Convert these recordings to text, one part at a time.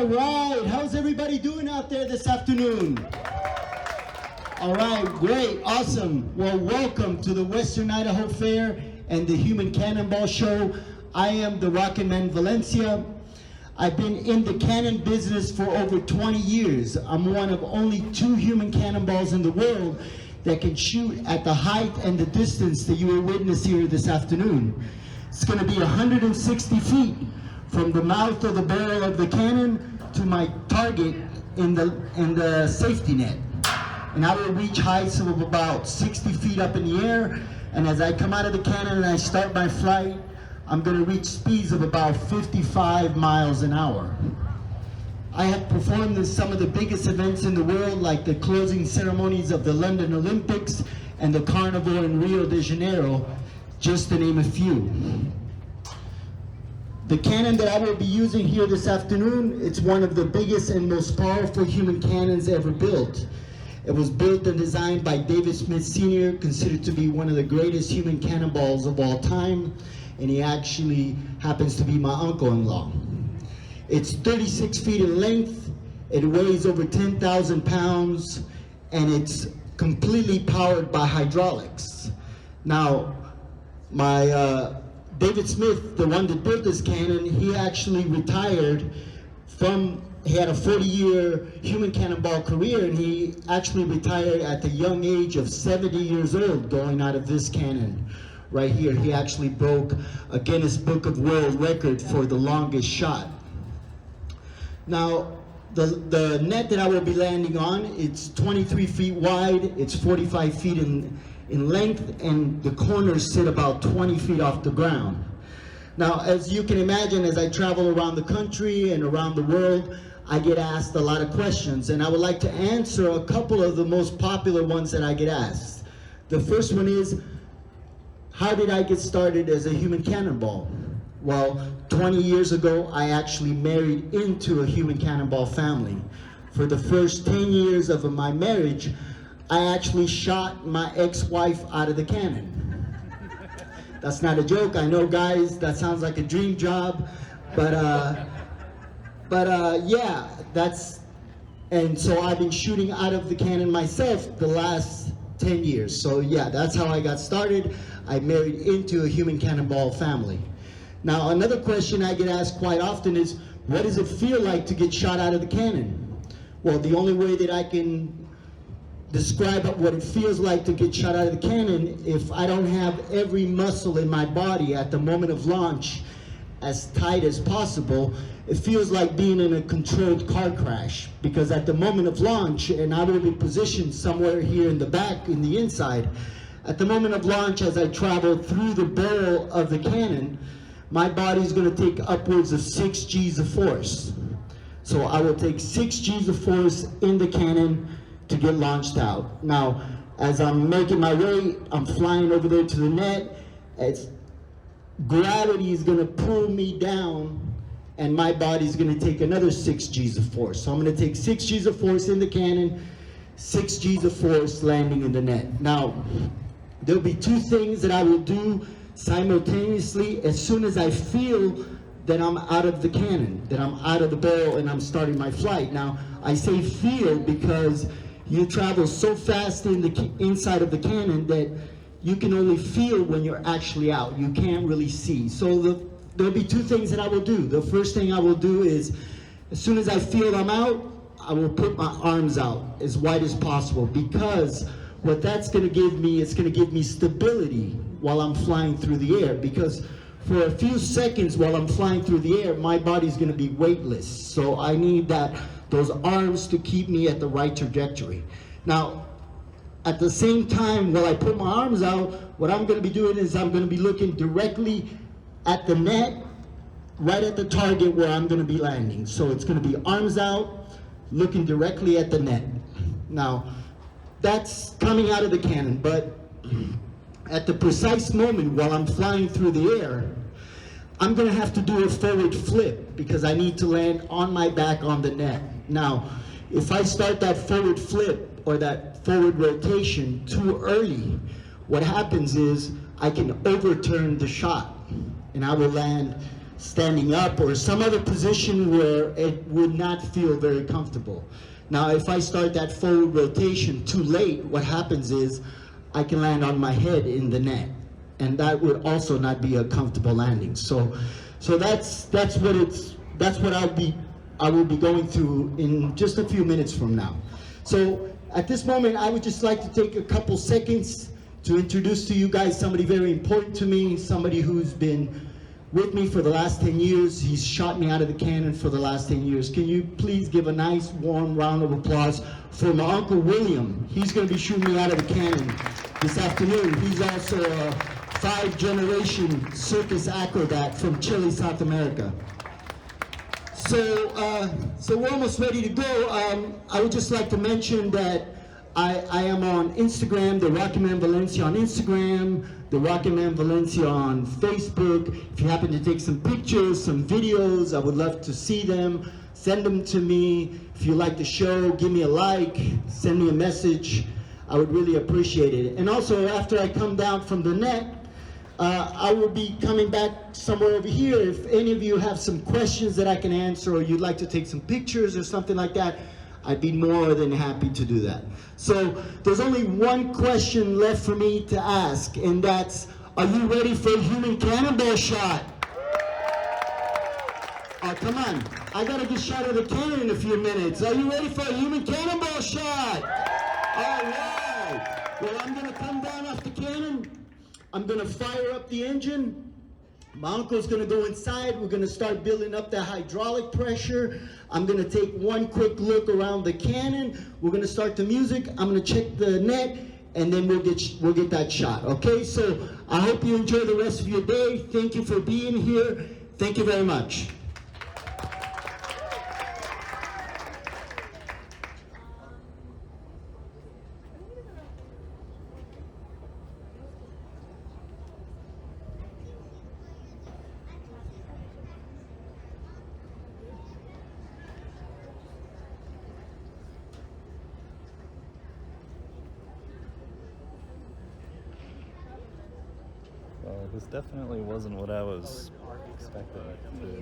All right, how's everybody doing out there this afternoon? All right, great, awesome. Well, welcome to the Western Idaho Fair and the Human Canon Ball Show. I am the Rocket Man Valencia. I've been in the cannon business for over 20 years. I'm one of only 2 human cannonballs in the world that can shoot at the height and the distance that you will witness here this afternoon. It's going to be 160 feet from the mouth of the barrel of the cannon to my target in the safety net. And I will reach heights of about 60 feet up in the air. And as I come out of the cannon and I start my flight, I'm going to reach speeds of about 55 miles an hour. I have performed in some of the biggest events in the world, like the closing ceremonies of the London Olympics and the Carnival in Rio de Janeiro, just to name a few. The cannon that I will be using here this afternoon, it's one of the biggest and most powerful human cannons ever built. It was built and designed by David Smith Sr., considered to be one of the greatest human cannonballs of all time, and he actually happens to be my uncle-in-law. It's 36 feet in length, it weighs over 10,000 pounds, and it's completely powered by hydraulics. Now, my David Smith, the one that built this cannon, he actually retired he had a 40-year human cannonball career, and he actually retired at the young age of 70 years old going out of this cannon right here. He actually broke a Guinness Book of World Record for the longest shot. Now, the net that I will be landing on, it's 23 feet wide, it's 45 feet in length, and the corners sit about 20 feet off the ground. Now, as you can imagine, as I travel around the country and around the world, I get asked a lot of questions, and I would like to answer a couple of the most popular ones that I get asked. The first one is, how did I get started as a human cannonball? Well, 20 years ago, I actually married into a human cannonball family. For the first 10 years of my marriage, I actually shot my ex-wife out of the cannon. That's not a joke. I know, guys, that sounds like a dream job, but yeah, and so I've been shooting out of the cannon myself the last 10 years. So yeah, that's how I got started. I married into a human cannonball family. Now, another question I get asked quite often is, what does it feel like to get shot out of the cannon? Well, the only way that I can describe what it feels like to get shot out of the cannon, if I don't have every muscle in my body at the moment of launch as tight as possible, it feels like being in a controlled car crash. Because at the moment of launch, and I will be positioned somewhere here in the back, in the inside, at the moment of launch, as I travel through the barrel of the cannon, my body is going to take upwards of 6 G's of force. So I will take 6 G's of force in the cannon to get launched out. Now, as I'm making my way, I'm flying over there to the net. Gravity is going to pull me down, and my body's going to take another 6 G's of force. So I'm going to take 6 G's of force in the cannon, 6 G's of force landing in the net. Now, there'll be 2 things that I will do simultaneously as soon as I feel that I'm out of the cannon, that I'm out of the barrel and I'm starting my flight. Now, I say feel because you travel so fast in the inside of the cannon that you can only feel when you're actually out. You can't really see. So there'll be 2 things that I will do. The first thing I will do is, as soon as I feel I'm out, I will put my arms out as wide as possible, because what that's going to give me, it's going to give me stability while I'm flying through the air. Because for a few seconds while I'm flying through the air, my body's going to be weightless. So I need those arms to keep me at the right trajectory. Now, at the same time, while I put my arms out, what I'm going to be doing is I'm going to be looking directly at the net, right at the target where I'm going to be landing. So it's going to be arms out, looking directly at the net. Now, that's coming out of the cannon, but at the precise moment while I'm flying through the air, I'm going to have to do a forward flip because I need to land on my back on the net. Now, if I start that forward flip or that forward rotation too early, what happens is I can overturn the shot and I will land standing up or some other position where it would not feel very comfortable. Now, if I start that forward rotation too late, what happens is I can land on my head in the net, and that would also not be a comfortable landing. So that's what I will be going through in just a few minutes from now. So at this moment, I would just like to take a couple seconds to introduce to you guys somebody very important to me, somebody who's been with me for the last 10 years. He's shot me out of the cannon for the last 10 years. Can you please give a nice warm round of applause for my Uncle William? He's going to be shooting me out of the cannon this afternoon. He's also a 5th-generation circus acrobat from Chile, South America. So we're almost ready to go. I would just like to mention that I am on Instagram, the Rocket Man Valencia on Instagram, the Rocket Man Valencia on Facebook. If you happen to take some pictures, some videos, I would love to see them. Send them to me. If you like the show, give me a like, send me a message. I would really appreciate it. And also, after I come down from the net, I will be coming back somewhere over here. If any of you have some questions that I can answer, or you'd like to take some pictures or something like that, I'd be more than happy to do that. So there's only one question left for me to ask, and that's, are you ready for a Human Canon Ball shot? Oh, come on. I gotta get shot of the cannon in a few minutes. Are you ready for a Human Canon Ball shot? All right. Well, I'm gonna come down off the cannon. I'm gonna fire up the engine. My uncle's gonna go inside. We're gonna start building up the hydraulic pressure. I'm gonna take one quick look around the cannon. We're gonna start the music. I'm gonna check the net, and then we'll get that shot. Okay, so I hope you enjoy the rest of your day. Thank you for being here. Thank you very much. Well, this definitely wasn't what I was expecting it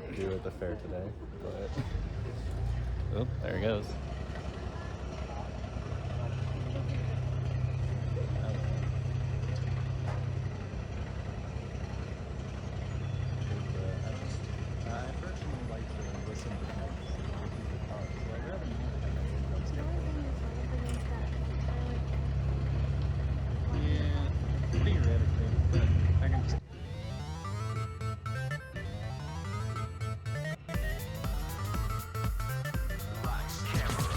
to do at the fair today, but oh, there he goes. I personally like to listen to people's talk, so I'd rather not stuff. Yeah, theoretically, but I can just Lights, camera,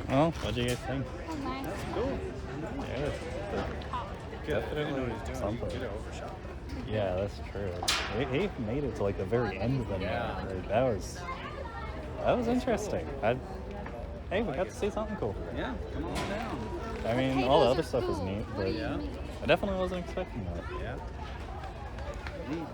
Well, what do you guys think? Oh, nice. Cool. Yeah, definitely something. Yeah, that's true. He made it to like the very end of the night. Like, that was interesting. Hey, we got to see something cool. Yeah, come on down. I mean, all the other stuff is neat, but Yeah. I definitely wasn't expecting that. Yeah. Neat.